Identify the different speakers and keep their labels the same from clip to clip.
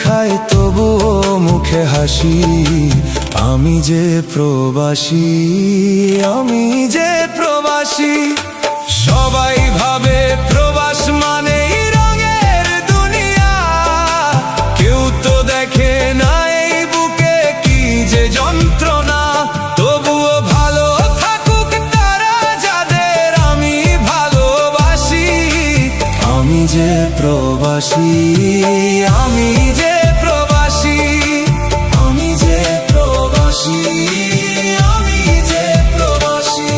Speaker 1: খাই তবুও মুখে হাসি। আমি যে প্রবাসী, আমি যে প্রবাসী। সবাই ভাবে প্রবাস মানেই রঙের দুনিয়া, কেউ তো দেখে না এই বুকে কি যে যন্ত্রণা। তবুও ভালো থাকুক তারা যাদের আমি ভালোবাসি। আমি যে প্রবাসী, আমি যে প্রবাসী, আমি যে প্রবাসী, আমি যে প্রবাসী।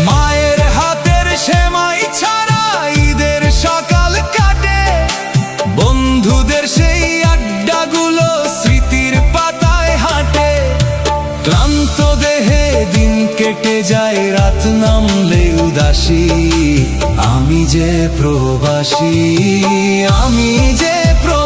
Speaker 1: মায়ের হাতের সেমাই ছাড়া ঈদের সকাল কাটে, বন্ধুদের সেই আড্ডাগুলো স্মৃতির পাতায় হাঁটে। ক্লান্ত দেহে দিন কেটে যায়, রাত নামলে উদাসী। আমি যে প্রবাসী, আমি যে প্রবাসী।